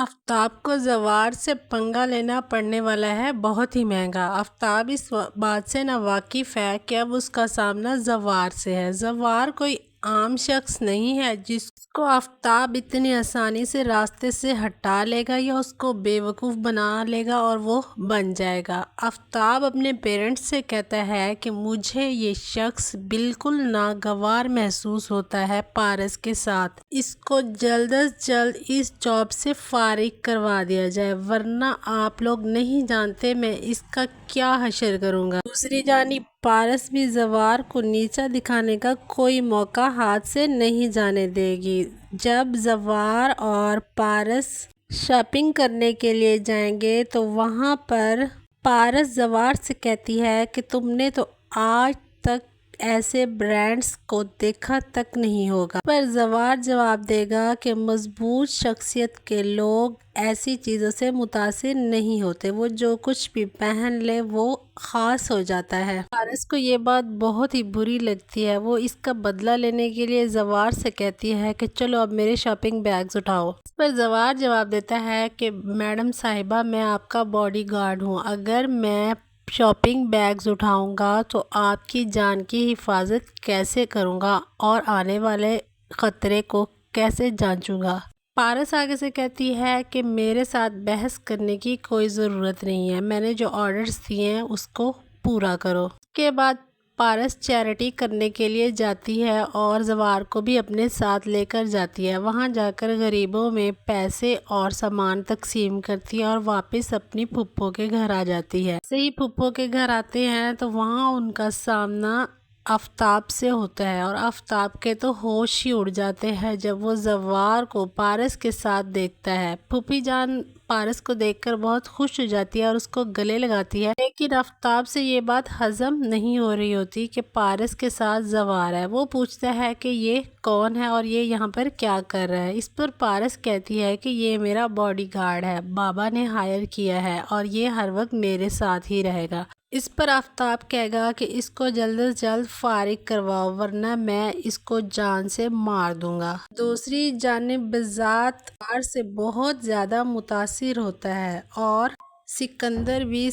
آفتاب کو زوار سے پنگا لینا پڑنے والا ہے بہت ہی مہنگا۔ آفتاب اس بات سے ناواقف ہے کہ اب اس کا سامنا زوار سے ہے۔ زوار کوئی عام شخص نہیں ہے جس کو آفتاب اتنی آسانی سے راستے سے ہٹا لے گا یا اس کو بے وقوف بنا لے گا اور وہ بن جائے گا۔ آفتاب اپنے پیرنٹس سے کہتا ہے کہ مجھے یہ شخص بالکل ناگوار محسوس ہوتا ہے پارس کے ساتھ۔ اس کو جلد از جلد اس جاب سے فارغ کروا دیا جائے ورنہ آپ لوگ نہیں جانتے میں اس کا کیا حشر کروں گا۔ دوسری جانب پارس بھی زوار کو نیچا دکھانے کا کوئی موقع ہاتھ سے نہیں جانے دے گی۔ جب زوار اور پارس شاپنگ کرنے کے لیے جائیں گے تو وہاں پر پارس زوار سے کہتی ہے کہ تم نے تو آج تک ایسے برانڈز کو دیکھا تک نہیں ہوگا۔ پر زوار جواب دے گا کہ مضبوط شخصیت کے لوگ ایسی چیزوں سے متاثر نہیں ہوتے، وہ جو کچھ بھی پہن لے وہ خاص ہو جاتا ہے۔ پارس کو یہ بات بہت ہی بری لگتی ہے۔ وہ اس کا بدلہ لینے کے لیے زوار سے کہتی ہے کہ چلو اب میرے شاپنگ بیگز اٹھاؤ۔ اس پر زوار جواب دیتا ہے کہ میڈم صاحبہ میں آپ کا باڈی گارڈ ہوں، اگر میں شاپنگ بیگز اٹھاؤں گا تو آپ کی جان کی حفاظت کیسے کروں گا اور آنے والے خطرے کو کیسے جانچوں گا۔ پارس آگے سے کہتی ہے کہ میرے ساتھ بحث کرنے کی کوئی ضرورت نہیں ہے، میں نے جو آرڈرز دیے ہیں اس کو پورا کرو۔ اس کے بعد پارس چیریٹی کرنے کے لیے جاتی ہے اور زوار کو بھی اپنے ساتھ لے کر جاتی ہے۔ وہاں جا کر غریبوں میں پیسے اور سامان تقسیم کرتی ہے اور واپس اپنی پھپھو کے گھر آ جاتی ہے۔ جیسے ہی پھپھو کے گھر آتے ہیں تو وہاں ان کا سامنا آفتاب سے ہوتا ہے اور آفتاب کے تو ہوش ہی اڑ جاتے ہیں جب وہ زوار کو پارس کے ساتھ دیکھتا ہے۔ پھوپھی جان پارس کو دیکھ کر بہت خوش ہو جاتی ہے اور اس کو گلے لگاتی ہے، لیکن آفتاب سے یہ بات ہضم نہیں ہو رہی ہوتی کہ پارس کے ساتھ زوار ہے۔ وہ پوچھتا ہے کہ یہ کون ہے اور یہ یہاں پر کیا کر رہا ہے۔ اس پر پارس کہتی ہے کہ یہ میرا باڈی گارڈ ہے، بابا نے ہائر کیا ہے اور یہ ہر وقت میرے ساتھ ہی رہے گا۔ اس پر آفتاب کہے گا کہ اس کو جلد از جلد فارغ کرواؤ ورنہ میں اس کو جان سے مار دوں گا۔ دوسری جانب بذات زوار سے بہت زیادہ متاثر ہوتا ہے اور سکندر بھی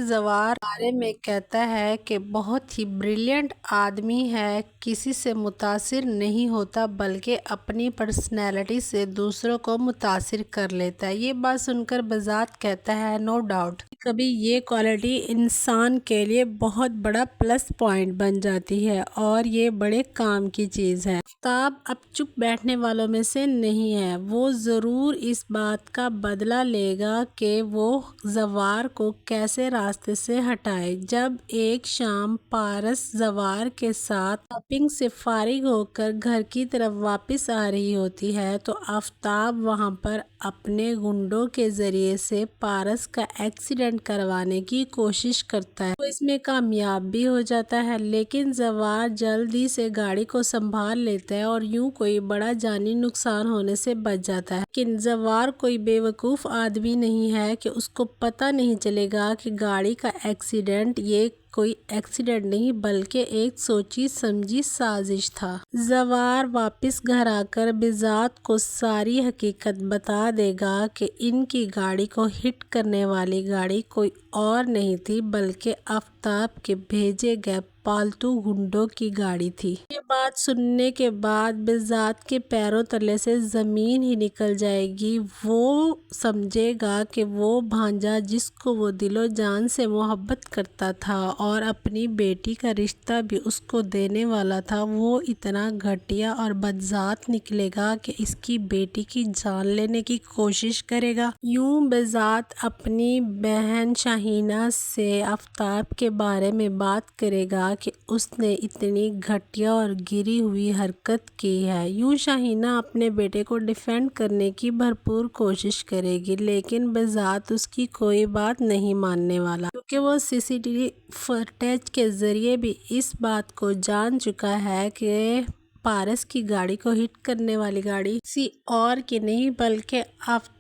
زوار کے بارے میں کہتا ہے کہ بہت ہی بریلینٹ آدمی ہے، کسی سے متاثر نہیں ہوتا بلکہ اپنی پرسنالٹی سے دوسروں کو متاثر کر لیتا ہے۔ یہ بات سن کر بذات کہتا ہے نو ڈاؤٹ کبھی یہ کوالٹی انسان کے لیے بہت بڑا پلس پوائنٹ بن جاتی ہے اور یہ بڑے کام کی چیز ہے۔ آفتاب اب چپ بیٹھنے والوں میں سے نہیں ہے، وہ ضرور اس بات کا بدلہ لے گا کہ وہ زوار کو کیسے راستے سے ہٹائے۔ جب ایک شام پارس زوار کے ساتھ شاپنگ سے فارغ ہو کر گھر کی طرف واپس آ رہی ہوتی ہے تو آفتاب وہاں پر اپنے گنڈوں کے ذریعے سے پارس کا ایکسیڈنٹ کروانے کی کوشش کرتا ہے۔ وہ اس میں کامیاب بھی ہو جاتا ہے لیکن زوار جلدی سے گاڑی کو سنبھال لیتا ہے اور یوں کوئی بڑا جانی نقصان ہونے سے بچ جاتا ہے۔ لیکن زوار کوئی بے وقوف آدمی نہیں ہے کہ اس کو پتہ نہیں چلے گا کہ گاڑی کا ایکسیڈنٹ یہ کوئی ایکسیڈنٹ نہیں بلکہ ایک سوچی سمجھی سازش تھا۔ زوار واپس گھر آ کر بذات کو ساری حقیقت بتا دے گا کہ ان کی گاڑی کو ہٹ کرنے والی گاڑی کوئی اور نہیں تھی بلکہ آفتاب کے بھیجے گئے پالتو گنڈوں کی گاڑی تھی۔ یہ بات سننے کے بعد بذات کے پیروں تلے سے زمین ہی نکل جائے گی۔ وہ سمجھے گا کہ وہ بھانجا جس کو وہ دل و جان سے محبت کرتا تھا اور اپنی بیٹی کا رشتہ بھی اس کو دینے والا تھا وہ اتنا گھٹیا اور بدذات نکلے گا کہ اس کی بیٹی کی جان لینے کی کوشش کرے گا۔ یوں بذات اپنی بہن شاہینہ سے آفتاب کے بارے میں بات کرے گا کہ اس نے اتنی گھٹیا اور گری ہوئی حرکت کی ہے۔ یوں شاہینہ اپنے بیٹے کو ڈیفینڈ کرنے کی بھرپور کوشش کرے گی لیکن بذات اس کی کوئی بات نہیں ماننے والا کیونکہ وہ سی سی ٹی وی فوٹیج کے ذریعے بھی اس بات کو جان چکا ہے کہ پارس کی گاڑی کو ہٹ کرنے والی گاڑی کسی اور کی نہیں بلکہ